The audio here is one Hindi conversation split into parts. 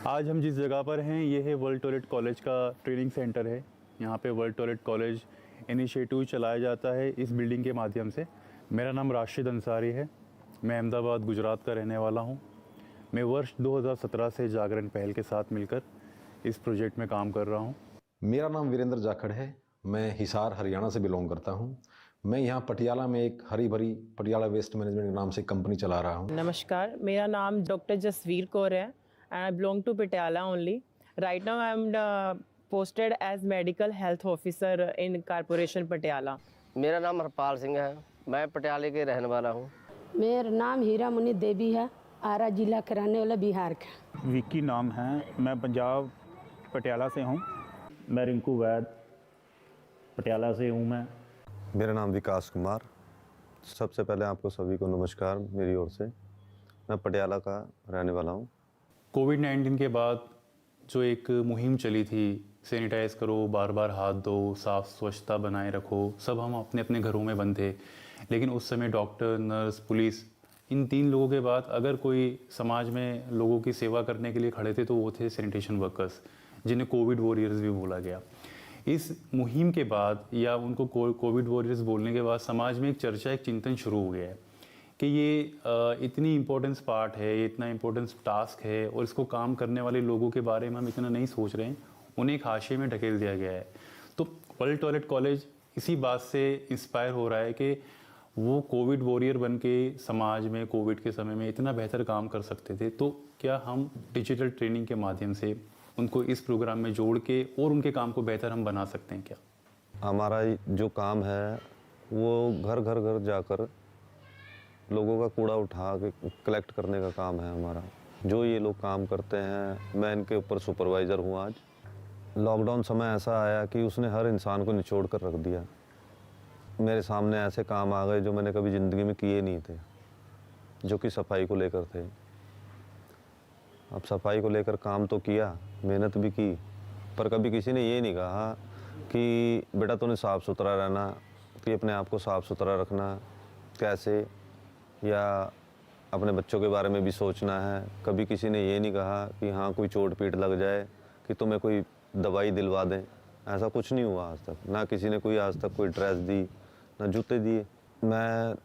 आज हम जिस जगह पर हैं ये है वर्ल्ड टॉयलेट कॉलेज का ट्रेनिंग सेंटर है। यहाँ पे वर्ल्ड टॉयलेट कॉलेज इनिशिएटिव चलाया जाता है इस बिल्डिंग के माध्यम से। मेरा नाम राशिद अंसारी है। मैं अहमदाबाद गुजरात का रहने वाला हूँ। मैं वर्ष 2017 से जागरण पहल के साथ मिलकर इस प्रोजेक्ट में काम कर रहा हूँ। मेरा नाम वीरेंद्र जाखड़ है। मैं हिसार हरियाणा से बिलोंग करता हूँ। मैं यहाँ पटियाला में एक हरी भरी पटियाला वेस्ट मैनेजमेंट के नाम से कंपनी चला रहा हूँ। नमस्कार, मेरा नाम डॉक्टर जसवीर कौर है and I belong to Patiala only. Right now I am posted as medical health officer in Corporation Patiala. मेरा नाम हरपाल सिंह है। मैं पटियाले के रहने वाला हूँ। मेरा नाम हीरा मुनि देवी है। आरा जिला के रहने वाला बिहार का। विक्की नाम है। मैं पंजाब पटियाला से हूँ। मैं रिंकू वैद पटियाला से हूँ। मेरा नाम विकास कुमार। सबसे पहले आपको सभी को नमस्कार मेरी ओर से। मैं पटियाला का रहने वाला हूँ। कोविड-19 के बाद जो एक मुहिम चली थी, सैनिटाइज़ करो, बार बार हाथ धो, साफ स्वच्छता बनाए रखो, सब हम अपने अपने घरों में बंद थे। लेकिन उस समय डॉक्टर, नर्स, पुलिस, इन तीन लोगों के बाद अगर कोई समाज में लोगों की सेवा करने के लिए खड़े थे तो वो थे सैनिटेशन वर्कर्स, जिन्हें कोविड वॉरियर्स भी बोला गया। इस मुहिम के बाद या उनको कोविड वॉरियर्स बोलने के बाद समाज में एक चर्चा, एक चिंतन शुरू हो गया है कि ये इतनी इम्पोर्टेंस पार्ट है, ये इतना इम्पोर्टेंस टास्क है और इसको काम करने वाले लोगों के बारे में हम इतना नहीं सोच रहे हैं, उन्हें एक हाशिए में ढकेल दिया गया है। तो वर्ल्ड टॉयलेट कॉलेज इसी बात से इंस्पायर हो रहा है कि वो कोविड वॉरियर बन के समाज में कोविड के समय में इतना बेहतर काम कर सकते थे, तो क्या हम डिजिटल ट्रेनिंग के माध्यम से उनको इस प्रोग्राम में जोड़ के और उनके काम को बेहतर हम बना सकते हैं क्या? हमारा जो काम है वो घर घर घर जाकर लोगों का कूड़ा उठा के कलेक्ट करने का काम है हमारा। जो ये लोग काम करते हैं, मैं इनके ऊपर सुपरवाइज़र हूँ। आज लॉकडाउन समय ऐसा आया कि उसने हर इंसान को निचोड़ कर रख दिया। मेरे सामने ऐसे काम आ गए जो मैंने कभी ज़िंदगी में किए नहीं थे, जो कि सफाई को लेकर थे। अब सफाई को लेकर काम तो किया, मेहनत भी की, पर कभी किसी ने ये नहीं कहा कि बेटा तूने साफ़ सुथरा रहना, कि अपने आप को साफ़ सुथरा रखना कैसे, या अपने बच्चों के बारे में भी सोचना है। कभी किसी ने ये नहीं कहा कि हाँ कोई चोट पीट लग जाए कि तुम्हें कोई दवाई दिलवा दें। ऐसा कुछ नहीं हुआ आज तक। ना किसी ने कोई आज तक कोई ड्रेस दी, ना जूते दिए। मैं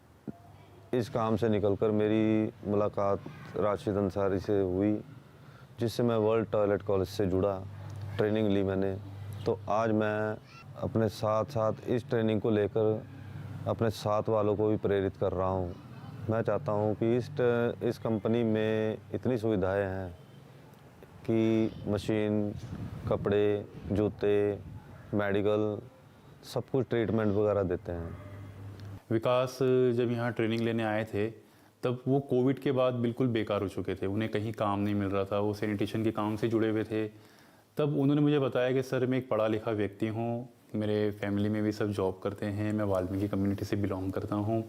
इस काम से निकलकर मेरी मुलाकात राशिद अंसारी से हुई, जिससे मैं वर्ल्ड टॉयलेट कॉलेज से जुड़ा, ट्रेनिंग ली मैंने। तो आज मैं अपने साथ साथ इस ट्रेनिंग को लेकर अपने साथ वालों को भी प्रेरित कर रहा हूँ। मैं चाहता हूँ कि इस कंपनी में इतनी सुविधाएं हैं कि मशीन, कपड़े, जूते, मेडिकल, सब कुछ ट्रीटमेंट वगैरह देते हैं। विकास जब यहाँ ट्रेनिंग लेने आए थे तब वो कोविड के बाद बिल्कुल बेकार हो चुके थे, उन्हें कहीं काम नहीं मिल रहा था, वो सैनिटेशन के काम से जुड़े हुए थे। तब उन्होंने मुझे बताया कि सर मैं एक पढ़ा लिखा व्यक्ति हूँ, मेरे फैमिली में भी सब जॉब करते हैं, मैं वाल्मीकि कम्युनिटी से बिलोंग करता हूँ,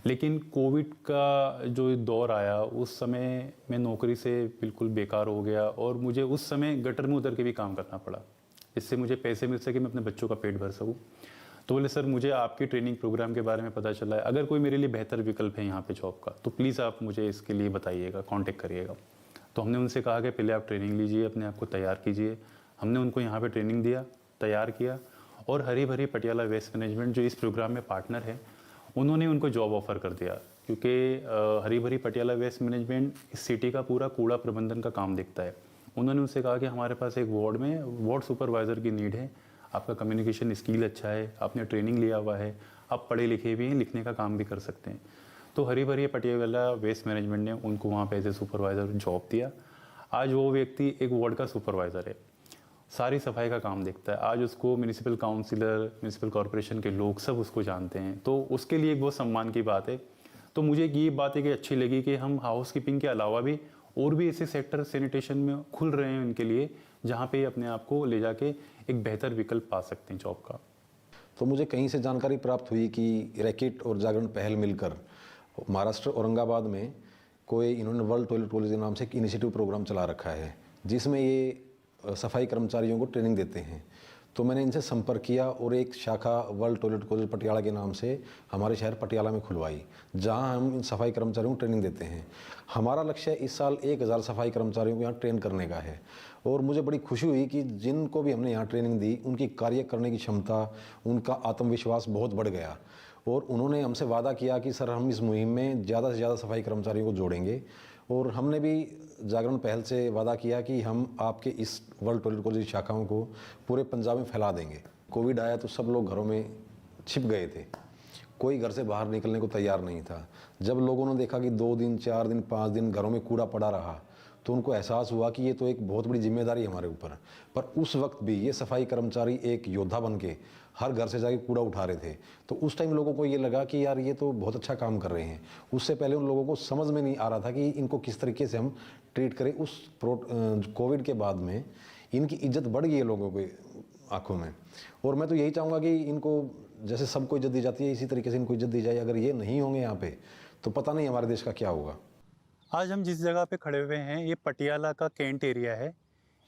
लेकिन कोविड का जो दौर आया उस समय मैं नौकरी से बिल्कुल बेकार हो गया और मुझे उस समय गटर में उतर के भी काम करना पड़ा, जिससे मुझे पैसे मिल सके, मैं अपने बच्चों का पेट भर सकूँ। तो बोले सर मुझे आपकी ट्रेनिंग प्रोग्राम के बारे में पता चला है, अगर कोई मेरे लिए बेहतर विकल्प है यहाँ पे जॉब का तो प्लीज़ आप मुझे इसके लिए बताइएगा, कांटेक्ट करिएगा। तो हमने उनसे कहा कि पहले आप ट्रेनिंग लीजिए, अपने आप को तैयार कीजिए। हमने उनको यहाँ पे ट्रेनिंग दिया, तैयार किया और हरी भरी पटियाला वेस्ट मैनेजमेंट जो इस प्रोग्राम में पार्टनर है, उन्होंने उनको जॉब ऑफ़र कर दिया, क्योंकि हरी भरी पटियाला वेस्ट मैनेजमेंट इस सिटी का पूरा कूड़ा प्रबंधन का काम देखता है। उन्होंने उनसे कहा कि हमारे पास एक वार्ड में वार्ड सुपरवाइज़र की नीड है, आपका कम्युनिकेशन स्किल अच्छा है, आपने ट्रेनिंग लिया हुआ है, आप पढ़े लिखे भी हैं, लिखने का काम भी कर सकते हैं। तो हरी भरी पटियाला वेस्ट मैनेजमेंट ने उनको वहाँ पे एज ए सुपरवाइज़र जॉब दिया। आज वो व्यक्ति एक वार्ड का सुपरवाइज़र है, सारी सफाई का काम देखता है। आज उसको म्यूनिसिपल काउंसिलर, म्यूनिसिपल कॉरपोरेशन के लोग सब उसको जानते हैं, तो उसके लिए एक बहुत सम्मान की बात है। तो मुझे ये बात है कि अच्छी लगी कि हम हाउस कीपिंग के अलावा भी और भी ऐसे सेक्टर सैनिटेशन में खुल रहे हैं उनके लिए, जहाँ पे अपने आप को ले जाके एक बेहतर विकल्प पा सकते हैं जॉब का। तो मुझे कहीं से जानकारी प्राप्त हुई कि रैकेट और जागरण पहल मिलकर महाराष्ट्र औरंगाबाद में कोई इन्होंने वर्ल्ड टॉयलेट कॉलेज के नाम से एक इनिशिएटिव प्रोग्राम चला रखा है, जिसमें ये सफाई कर्मचारियों को ट्रेनिंग देते हैं। तो मैंने इनसे संपर्क किया और एक शाखा वर्ल्ड टॉयलेट कॉलेज पटियाला के नाम से हमारे शहर पटियाला में खुलवाई, जहां हम इन सफाई कर्मचारियों को ट्रेनिंग देते हैं। हमारा लक्ष्य इस साल 1000 सफाई कर्मचारियों को यहाँ ट्रेन करने का है और मुझे बड़ी खुशी हुई कि जिनको भी हमने यहाँ ट्रेनिंग दी उनकी कार्य करने की क्षमता, उनका आत्मविश्वास बहुत बढ़ गया और उन्होंने हमसे वादा किया कि सर हम इस मुहिम में ज़्यादा से ज़्यादा सफाई कर्मचारियों को जोड़ेंगे। और हमने भी जागरण पहल से वादा किया कि हम आपके इस वर्ल्ड टॉयलेट कॉलेज शाखाओं को पूरे पंजाब में फैला देंगे। कोविड आया तो सब लोग घरों में छिप गए थे, कोई घर से बाहर निकलने को तैयार नहीं था। जब लोगों ने देखा कि 2 दिन 4 दिन 5 दिन घरों में कूड़ा पड़ा रहा तो उनको एहसास हुआ कि ये तो एक बहुत बड़ी जिम्मेदारी है हमारे ऊपर। पर उस वक्त भी ये सफाई कर्मचारी एक योद्धा बन के हर घर से जाके कूड़ा उठा रहे थे। तो उस टाइम लोगों को ये लगा कि यार ये तो बहुत अच्छा काम कर रहे हैं। उससे पहले उन लोगों को समझ में नहीं आ रहा था कि इनको किस तरीके से हम ट्रीट करें। उस कोविड के बाद में इनकी इज्जत बढ़ गई है लोगों के आंखों में। और मैं तो यही चाहूँगा कि इनको जैसे सबको इज्जत दी जाती है इसी तरीके से इनको इज्जत दी जाए। अगर ये नहीं होंगे यहाँ पे तो पता नहीं हमारे देश का क्या होगा। आज हम जिस जगह पे खड़े हुए हैं ये पटियाला का कैंट एरिया है।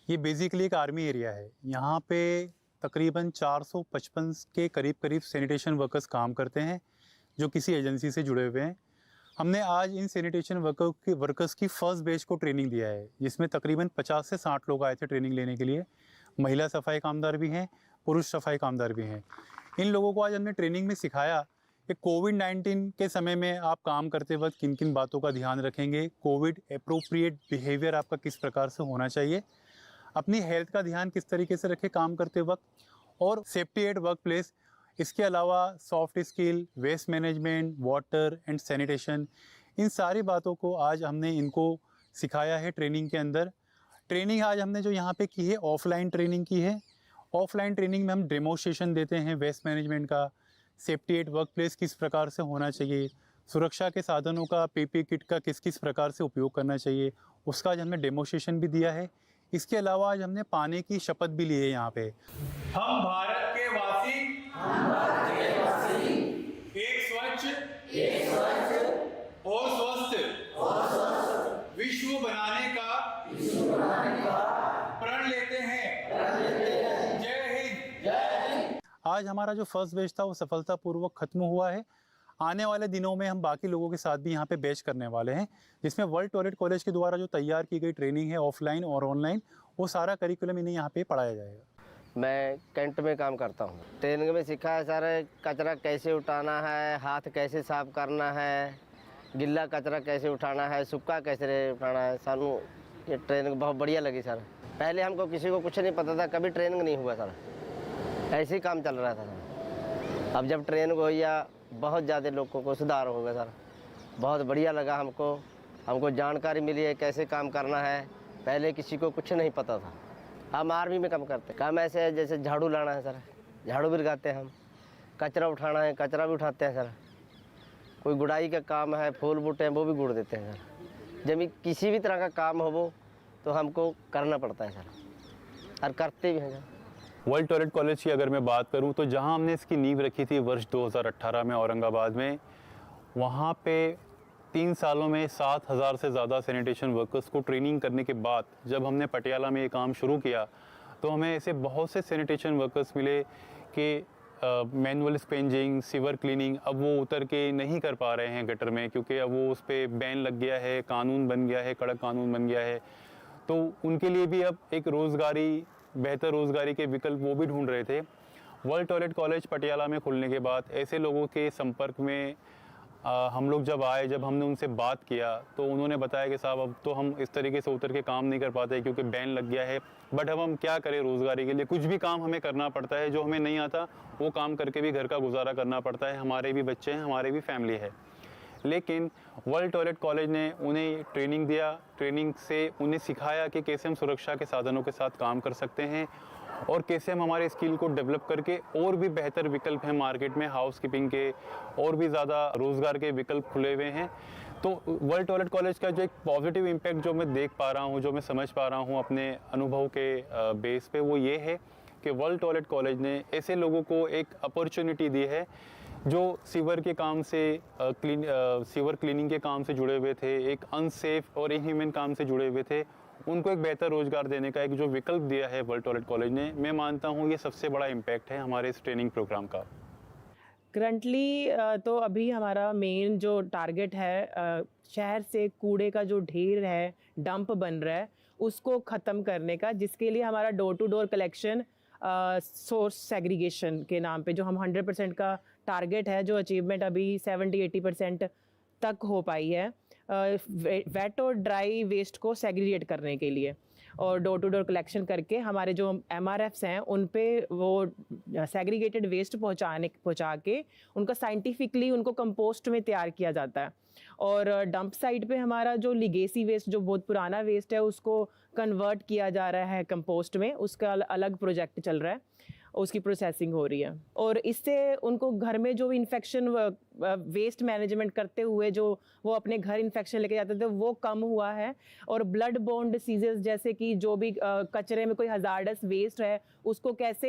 ये बेसिकली एक आर्मी एरिया है। यहाँ पे तकरीबन 455 के करीब सैनिटेशन वर्कर्स काम करते हैं जो किसी एजेंसी से जुड़े हुए हैं। हमने आज इन सैनिटेशन वर्कर्स की फर्स्ट बैच को ट्रेनिंग दिया है, जिसमें तकरीबन 50 से 60 लोग आए थे ट्रेनिंग लेने के लिए। महिला सफाई कामदार भी हैं, पुरुष सफाई कामदार भी हैं। इन लोगों को आज हमने ट्रेनिंग में सिखाया कि कोविड-19 के समय में आप काम करते वक्त किन किन बातों का ध्यान रखेंगे, कोविड एप्रोप्रिएट बिहेवियर आपका किस प्रकार से होना चाहिए, अपनी हेल्थ का ध्यान किस तरीके से रखें काम करते वक्त, और सेफ्टी एट वर्क प्लेस। इसके अलावा soft skill, waste management, water and sanitation, इन सारी बातों को आज हमने इनको सिखाया है ट्रेनिंग के अंदर। ट्रेनिंग आज हमने जो यहाँ पे की है ऑफलाइन ट्रेनिंग की है। ऑफलाइन ट्रेनिंग में हम डेमोस्ट्रेशन देते हैं वेस्ट मैनेजमेंट का, सेफ्टी एट वर्क प्लेस किस प्रकार से होना चाहिए, सुरक्षा के साधनों का, पीपी किट का किस किस प्रकार से उपयोग करना चाहिए, उसका आज हमने डेमोस्ट्रेशन भी दिया है। इसके अलावा आज हमने पानी की शपथ भी ली है यहाँ पे। हम भारत के वासी, एक स्वच्छ और स्वस्थ विश्व बनाने का प्रण लेते हैं। जय हिंद। आज हमारा जो फर्स्ट बैच था वो सफलतापूर्वक खत्म हुआ है। आने वाले दिनों में हम बाकी लोगों के साथ भी यहाँ पे बैच करने वाले हैं, जिसमें वर्ल्ड टॉयलेट कॉलेज के द्वारा जो तैयार की गई ट्रेनिंग है ऑफलाइन और ऑनलाइन, वो सारा करिकुलम इन्हें यहाँ पे पढ़ाया जाएगा। मैं कैंट में काम करता हूँ। ट्रेनिंग में सिखा है सर कचरा कैसे उठाना है, हाथ कैसे साफ करना है, गिल्ला कचरा कैसे उठाना है, सूखा कैसे उठाना है। सानू ये ट्रेनिंग बहुत बढ़िया लगी सर। पहले हमको किसी को कुछ नहीं पता था, कभी ट्रेनिंग नहीं हुआ सर, ऐसे ही काम चल रहा था सर। अब जब ट्रेनिंग हुई बहुत ज़्यादा लोगों को सुधार हो गया सर। बहुत बढ़िया लगा हमको जानकारी मिली है कैसे काम करना है। पहले किसी को कुछ नहीं पता था। हम आर्मी में काम करते, काम ऐसे है जैसे झाड़ू लाना है सर, झाड़ू भी लगाते हैं हम, कचरा उठाना है कचरा भी उठाते हैं सर, कोई गुड़ाई का काम है, फूल बूटे हैं वो भी गुड़ देते हैं सर। जब किसी भी तरह का काम हो वो तो हमको करना पड़ता है सर, और करते भी हैं सर। वर्ल्ड टॉयलेट कॉलेज की अगर मैं बात करूं तो जहां हमने इसकी नींव रखी थी वर्ष 2018 में औरंगाबाद में, वहां पे 3 सालों में 7000 से ज़्यादा सैनिटेशन वर्कर्स को ट्रेनिंग करने के बाद जब हमने पटियाला में ये काम शुरू किया तो हमें ऐसे बहुत से सैनिटेशन वर्कर्स मिले कि मैनुअल स्पेंजिंग, सीवर क्लीनिंग अब वो उतर के नहीं कर पा रहे हैं गटर में, क्योंकि अब वो उस पर बैन लग गया है, कानून बन गया है, कड़क कानून बन गया है। तो उनके लिए भी अब एक बेहतर रोज़गारी के विकल्प वो भी ढूंढ रहे थे। वर्ल्ड टॉयलेट कॉलेज पटियाला में खुलने के बाद ऐसे लोगों के संपर्क में हम लोग जब आए, जब हमने उनसे बात किया तो उन्होंने बताया कि साहब अब तो हम इस तरीके से उतर के काम नहीं कर पाते क्योंकि बैन लग गया है, बट अब हम क्या करें, रोज़गारी के लिए कुछ भी काम हमें करना पड़ता है, जो हमें नहीं आता वो काम करके भी घर का गुजारा करना पड़ता है। हमारे भी बच्चे हैं, हमारे भी फैमिली है। लेकिन वर्ल्ड टॉयलेट कॉलेज ने उन्हें ट्रेनिंग दिया, ट्रेनिंग से उन्हें सिखाया कि कैसे हम सुरक्षा के साधनों के साथ काम कर सकते हैं और कैसे हम हमारे स्किल को डेवलप करके और भी बेहतर विकल्प हैं मार्केट में, हाउसकीपिंग के और भी ज़्यादा रोज़गार के विकल्प खुले हुए हैं। तो वर्ल्ड टॉयलेट कॉलेज का जो एक पॉजिटिव इम्पैक्ट जो मैं देख पा रहा हूँ, जो मैं समझ पा रहा हूँ अपने अनुभव के बेस पे, वो ये है कि वर्ल्ड टॉयलेट कॉलेज ने ऐसे लोगों को एक अपॉर्चुनिटी दी है जो सीवर के काम से सीवर क्लीनिंग के काम से जुड़े हुए थे, एक अनसेफ और इनह्यूमन काम से जुड़े हुए थे, उनको एक बेहतर रोजगार देने का एक जो विकल्प दिया है वर्ल्ड टॉयलेट कॉलेज ने, मैं मानता हूँ ये सबसे बड़ा इम्पैक्ट है हमारे इस ट्रेनिंग प्रोग्राम का। करंटली तो अभी हमारा मेन जो टारगेट है शहर से कूड़े का जो ढेर है, डंप बन रहा है, उसको ख़त्म करने का, जिसके लिए हमारा door to door collection source segregation के नाम पे जो हम 100% का टारगेट है, जो अचीवमेंट अभी 70-80% तक हो पाई है वेट और ड्राई वेस्ट को सेग्रीगेट करने के लिए, और डोर टू डोर कलेक्शन करके हमारे जो MRFs हैं उन पे वो सेग्रीगेटेड वेस्ट पहुंचा के उनका साइंटिफिकली उनको कंपोस्ट में तैयार किया जाता है। और डंप साइट पे हमारा जो लिगेसी वेस्ट, जो बहुत पुराना वेस्ट है, उसको कन्वर्ट किया जा रहा है कंपोस्ट में, उसका अलग प्रोजेक्ट चल रहा है, उसकी प्रोसेसिंग हो रही है। और इससे उनको घर में जो इन्फेक्शन वेस्ट मैनेजमेंट करते हुए जो वो अपने घर इन्फेक्शन लेके जाते थे वो कम हुआ है। और ब्लड बोर्न डिसीजेस जैसे कि जो भी कचरे में कोई हजार्डस वेस्ट है उसको कैसे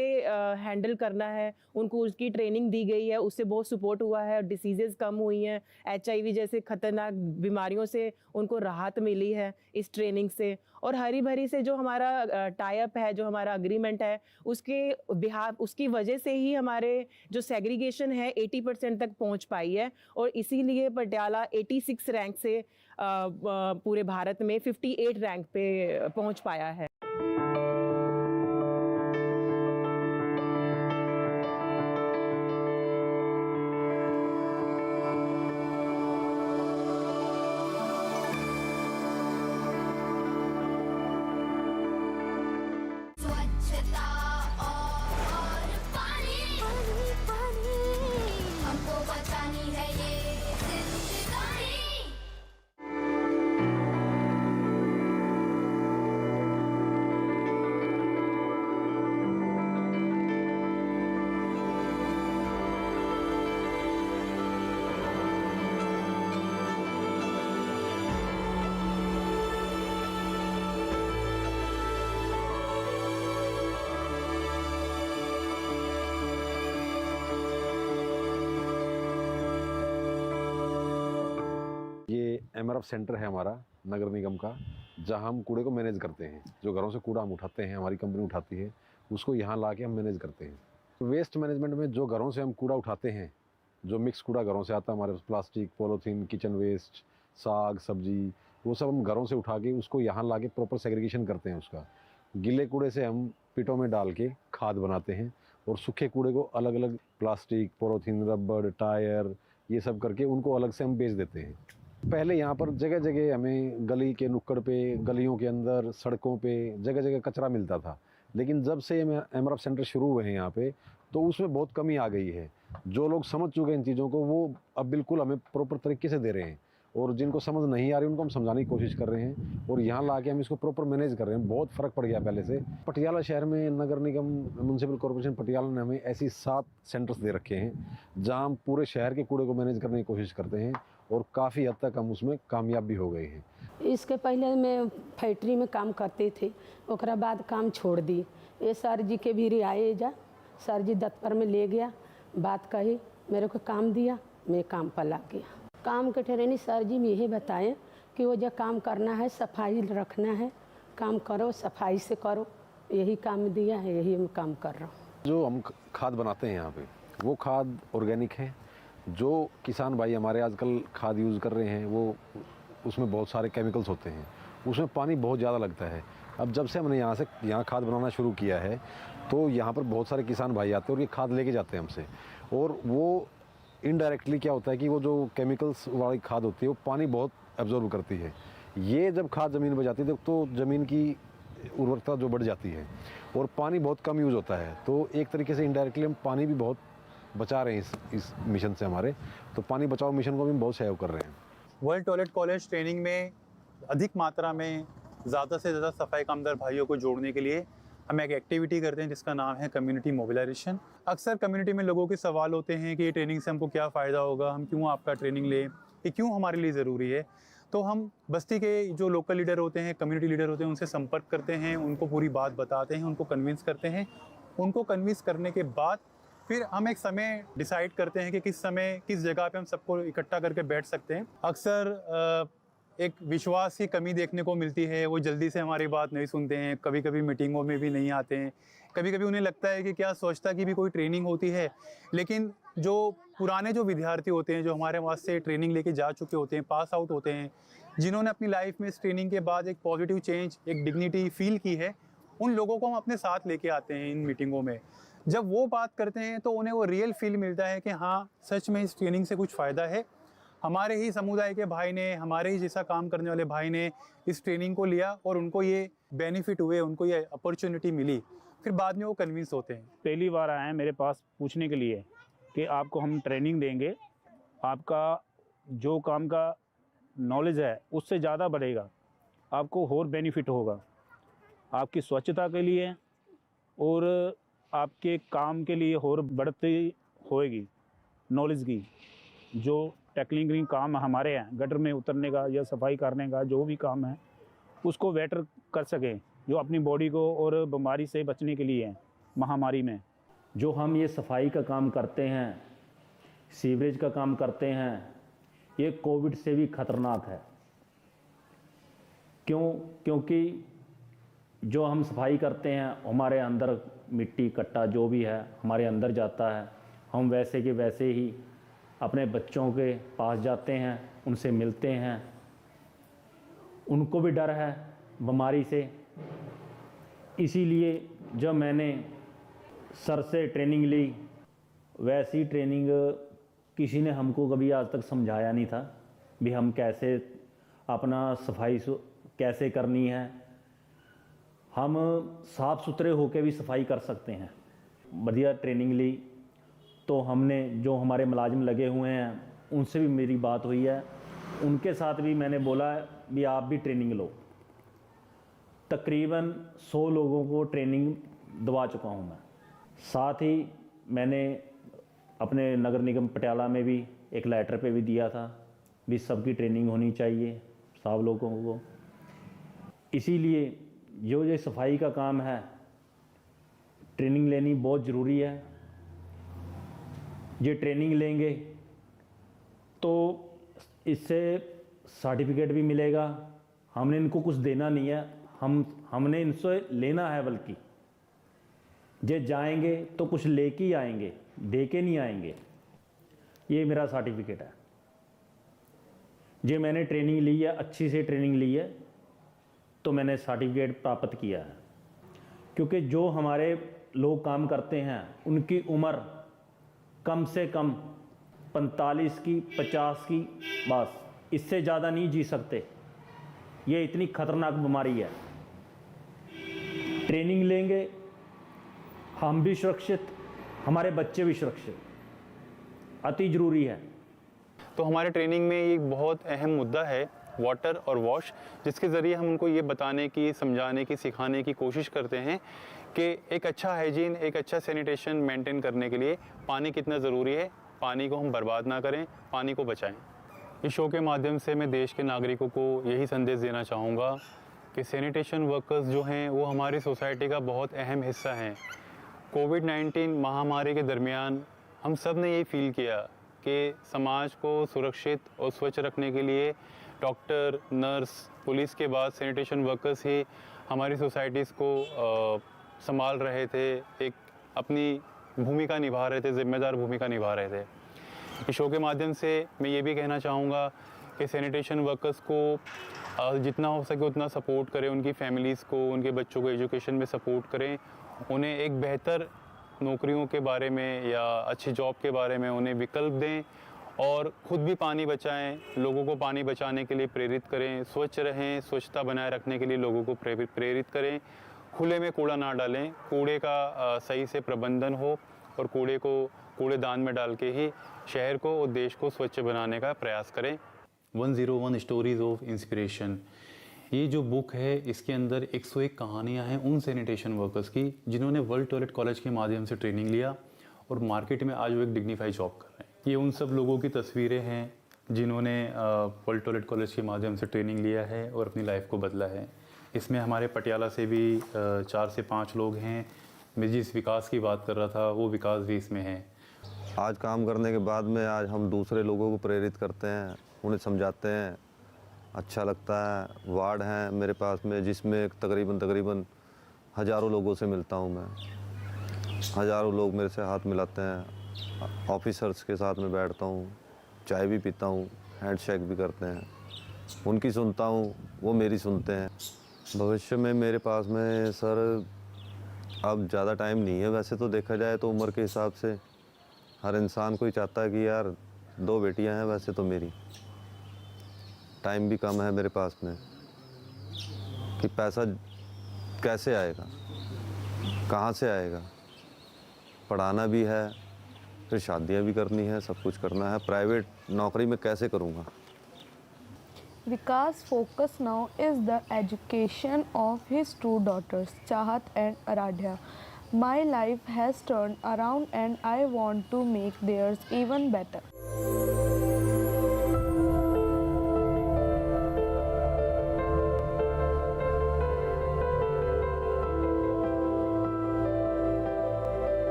हैंडल करना है, उनको उसकी ट्रेनिंग दी गई है, उससे बहुत सपोर्ट हुआ है, डिसीजेस कम हुई हैं, HIV जैसे खतरनाक बीमारियों से उनको राहत मिली है इस ट्रेनिंग से। और हरी भरी से जो हमारा टाई-अप है, जो हमारा अग्रीमेंट है, उसकी वजह से ही हमारे जो सेग्रीगेशन है 80% तक पहुंच पाई है। और इसीलिए पटियाला 86 रैंक से पूरे भारत में 58 रैंक पे पहुंच पाया है। स्वच्छता और पानी हमको बचानी है ये जिंदगानी। ये MRF सेंटर है हमारा नगर निगम का, जहां हम कूड़े को मैनेज करते हैं। जो घरों से कूड़ा हम उठाते हैं, हमारी कंपनी उठाती है, उसको यहाँ ला के हम मैनेज करते हैं। तो वेस्ट मैनेजमेंट में जो घरों से हम कूड़ा उठाते हैं, जो मिक्स कूड़ा घरों से आता है हमारे पास, प्लास्टिक, पॉलीथीन, किचन वेस्ट, साग सब्जी, वो सब हम घरों से उठा के उसको यहाँ ला के प्रॉपर सेग्रीगेशन करते हैं। उसका गीले कूड़े से हम पिटों में डाल के खाद बनाते हैं, और सूखे कूड़े को अलग अलग प्लास्टिक, पॉलीथीन, रबड़, टायर, ये सब करके उनको अलग से हम बेच देते हैं। पहले यहाँ पर जगह जगह हमें गली के नुक्कड़ पे, गलियों के अंदर, सड़कों पे जगह जगह कचरा मिलता था, लेकिन जब से MRF सेंटर शुरू हुए हैं यहाँ पे, तो उसमें बहुत कमी आ गई है। जो लोग समझ चुके हैं इन चीज़ों को, वो अब बिल्कुल हमें प्रॉपर तरीके से दे रहे हैं, और जिनको समझ नहीं आ रही उनको हम समझाने की कोशिश कर रहे हैं, और यहाँ ला के हम इसको प्रॉपर मैनेज कर रहे हैं। बहुत फ़र्क पड़ गया पहले से। पटियाला शहर में नगर निगम म्यूनसिपल कॉर्पोरेशन पटियाला ने हमें ऐसी 7 सेंटर्स दे रखे हैं, जहाँ हम पूरे शहर के कूड़े को मैनेज करने की कोशिश करते हैं, और काफ़ी हद तक हम उसमें कामयाब भी हो गए हैं। इसके पहले मैं फैक्ट्री में काम करते थे, ओकरा बाद काम छोड़ दी। ये सर जी के भी आए जा, सर जी दफ्तर में ले गया, बात कही, मेरे को काम दिया, मैं काम पर लग गया। काम के ट्रेनिंग सर जी में यही बताए कि वो जो काम करना है, सफाई रखना है, काम करो, सफाई से करो, यही काम दिया है, यही मैं काम कर रहा हूँ। जो हम खाद बनाते हैं यहाँ पे, वो खाद ऑर्गेनिक है। जो किसान भाई हमारे आजकल खाद यूज़ कर रहे हैं, वो उसमें बहुत सारे केमिकल्स होते हैं, उसमें पानी बहुत ज़्यादा लगता है। अब जब से हमने यहाँ खाद बनाना शुरू किया है, तो यहाँ पर बहुत सारे किसान भाई आते हैं और ये खाद लेके जाते हैं हमसे, और वो इनडायरेक्टली क्या होता है कि वो जो केमिकल्स वाली खाद होती है वो पानी बहुत एब्जॉर्ब करती है। ये जब खाद ज़मीन पर जाती है तो ज़मीन की उर्वरकता जो बढ़ जाती है, और पानी बहुत कम यूज़ होता है। तो एक तरीके से इनडायरेक्टली हम पानी भी बहुत बचा रहे हैं इस मिशन से हमारे। तो पानी बचाओ मिशन को भी हम बहुत सहयोग कर रहे हैं। वर्ल्ड टॉयलेट कॉलेज ट्रेनिंग में अधिक मात्रा में ज़्यादा से ज़्यादा सफाई कामगार भाइयों को जोड़ने के लिए हम एक एक्टिविटी करते हैं जिसका नाम है कम्युनिटी मोबिलाइजेशन। अक्सर कम्युनिटी में लोगों के सवाल होते हैं कि ये ट्रेनिंग से हमको क्या फ़ायदा होगा, हम क्यों आपका ट्रेनिंग लें, ये क्यों हमारे लिए ज़रूरी है। तो हम बस्ती के जो लोकल लीडर होते हैं, कम्युनिटी लीडर होते हैं, उनसे संपर्क करते हैं, उनको पूरी बात बताते हैं, उनको कन्विंस करते हैं। उनको कन्विंस करने के बाद फिर हम एक समय डिसाइड करते हैं कि किस समय किस जगह पे हम सबको इकट्ठा करके बैठ सकते हैं। अक्सर एक विश्वास की कमी देखने को मिलती है। वो जल्दी से हमारी बात नहीं सुनते हैं, कभी कभी मीटिंगों में भी नहीं आते हैं, कभी कभी उन्हें लगता है कि क्या स्वच्छता की भी कोई ट्रेनिंग होती है। लेकिन जो पुराने जो विद्यार्थी होते हैं, जो हमारे वहाँ से ट्रेनिंग लेके जा चुके होते हैं, पास आउट होते हैं, जिन्होंने अपनी लाइफ में इस ट्रेनिंग के बाद एक पॉजिटिव चेंज, एक डिग्निटी फील की है, उन लोगों को हम अपने साथ लेके आते हैं इन मीटिंगों में। जब वो बात करते हैं तो उन्हें वो रियल फील मिलता है कि हाँ, सच में इस ट्रेनिंग से कुछ फ़ायदा है। हमारे ही समुदाय के भाई ने, हमारे ही जैसा काम करने वाले भाई ने इस ट्रेनिंग को लिया और उनको ये बेनिफिट हुए, उनको ये अपॉर्चुनिटी मिली, फिर बाद में वो कन्विंस होते हैं। पहली बार आए हैं मेरे पास पूछने के लिए कि आपको हम ट्रेनिंग देंगे, आपका जो काम का नॉलेज है उससे ज़्यादा बढ़ेगा, आपको और बेनिफिट होगा आपकी स्वच्छता के लिए और आपके काम के लिए और बढ़ती होएगी नॉलेज की। जो टेक्निकल काम हमारे हैं, गटर में उतरने का या सफाई करने का जो भी काम है, उसको बेटर कर सकें, जो अपनी बॉडी को और बीमारी से बचने के लिए है महामारी में। जो हम ये सफाई का काम करते हैं, सीवरेज का काम करते हैं, ये कोविड से भी ख़तरनाक है। क्योंकि जो हम सफाई करते हैं, हमारे अंदर मिट्टी कट्टा जो भी है हमारे अंदर जाता है। हम वैसे के वैसे ही अपने बच्चों के पास जाते हैं, उनसे मिलते हैं, उनको भी डर है बीमारी से। इसीलिए जब मैंने सर से ट्रेनिंग ली, वैसी ट्रेनिंग किसी ने हमको कभी आज तक समझाया नहीं था भी हम कैसे अपना सफाई कैसे करनी है। हम साफ़ सुथरे होकर भी सफाई कर सकते हैं। बढ़िया ट्रेनिंग ली तो हमने, जो हमारे मुलाजिम लगे हुए हैं उनसे भी मेरी बात हुई है, उनके साथ भी मैंने बोला भी आप भी ट्रेनिंग लो। तकरीबन 100 लोगों को ट्रेनिंग दवा चुका हूँ मैं। साथ ही मैंने अपने नगर निगम पटियाला में भी एक लेटर पे भी दिया था भी सबकी ट्रेनिंग होनी चाहिए सब लोगों को। इसीलिए जो ये सफाई का काम है, ट्रेनिंग लेनी बहुत ज़रूरी है। ये ट्रेनिंग लेंगे तो इससे सर्टिफिकेट भी मिलेगा। हमने इनको कुछ देना नहीं है, हमने इनसे लेना है। बल्कि ये जाएंगे तो कुछ लेके ही आएंगे, दे के नहीं आएंगे। ये मेरा सर्टिफिकेट है। ये मैंने ट्रेनिंग ली है, अच्छी से ट्रेनिंग ली है, तो मैंने सर्टिफिकेट प्राप्त किया है। क्योंकि जो हमारे लोग काम करते हैं उनकी उम्र कम से कम 45 की 50 की, बस इससे ज़्यादा नहीं जी सकते। ये इतनी खतरनाक बीमारी है। ट्रेनिंग लेंगे, हम भी सुरक्षित, हमारे बच्चे भी सुरक्षित, अति ज़रूरी है। तो हमारे ट्रेनिंग में एक बहुत अहम मुद्दा है वाटर और वॉश, जिसके ज़रिए हम उनको ये बताने की, समझाने की, सिखाने की कोशिश करते हैं कि एक अच्छा हाइजीन, एक अच्छा सैनिटेशन मेंटेन करने के लिए पानी कितना ज़रूरी है। पानी को हम बर्बाद ना करें, पानी को बचाएं। इस शो के माध्यम से मैं देश के नागरिकों को यही संदेश देना चाहूँगा कि सैनिटेशन वर्कर्स जो हैं वो हमारी सोसाइटी का बहुत अहम हिस्सा हैं। कोविड-19 महामारी के दरमियान हम सब ने ये फील किया कि समाज को सुरक्षित और स्वच्छ रखने के लिए डॉक्टर, नर्स, पुलिस के बाद सैनिटेशन वर्कर्स ही हमारी सोसाइटीज़ को संभाल रहे थे, एक अपनी भूमिका निभा रहे थे, जिम्मेदार भूमिका निभा रहे थे। इस शो के माध्यम से मैं ये भी कहना चाहूँगा कि सैनिटेशन वर्कर्स को जितना हो सके उतना सपोर्ट करें, उनकी फैमिलीज़ को, उनके बच्चों को एजुकेशन में सपोर्ट करें, उन्हें एक बेहतर नौकरियों के बारे में या अच्छी जॉब के बारे में उन्हें विकल्प दें और ख़ुद भी पानी बचाएं, लोगों को पानी बचाने के लिए प्रेरित करें, स्वच्छ रहें, स्वच्छता बनाए रखने के लिए लोगों को प्रेरित करें, खुले में कूड़ा ना डालें, कूड़े का सही से प्रबंधन हो और कूड़े को कूड़ेदान में डाल के ही शहर को और देश को स्वच्छ बनाने का प्रयास करें। 101 स्टोरीज़ ऑफ इंस्पिरेशन, ये जो बुक है इसके अंदर 101 कहानियाँ हैं उन सैनिटेशन वर्कर्स की जिन्होंने वर्ल्ड टॉयलेट कॉलेज के माध्यम से ट्रेनिंग लिया और मार्केट में आज वो एक डिग्निफाइड जॉब कर रहे हैं। ये उन सब लोगों की तस्वीरें हैं जिन्होंने वर्ल्ड टॉयलेट कॉलेज के माध्यम से ट्रेनिंग लिया है और अपनी लाइफ को बदला है। इसमें हमारे पटियाला से भी 4 से 5 लोग हैं। मैं जिस विकास की बात कर रहा था वो विकास भी इसमें है। आज काम करने के बाद में आज हम दूसरे लोगों को प्रेरित करते हैं, उन्हें समझाते हैं अच्छा लगता है। वार्ड हैं मेरे पास में जिसमें तकरीबन हज़ारों लोगों से मिलता हूँ मैं। हज़ारों लोग मेरे से हाथ मिलाते हैं। ऑफिसर्स के साथ में बैठता हूँ, चाय भी पीता हूँ, हैंडशेक भी करते हैं। उनकी सुनता हूँ, वो मेरी सुनते हैं। भविष्य में मेरे पास में सर अब ज़्यादा टाइम नहीं है। वैसे तो देखा जाए तो उम्र के हिसाब से हर इंसान को ही चाहता है कि यार 2 बेटियां हैं। वैसे तो मेरी टाइम भी कम है मेरे पास में कि पैसा कैसे आएगा, कहाँ से आएगा। पढ़ाना भी है, फिर शादियाँ भी करनी है, सब कुछ करना है। प्राइवेट नौकरी में कैसे करूँगा। Vikas' focus now is the education of his 2 daughters, Chahat and Aradhya. My life has turned around and I want to make theirs even better.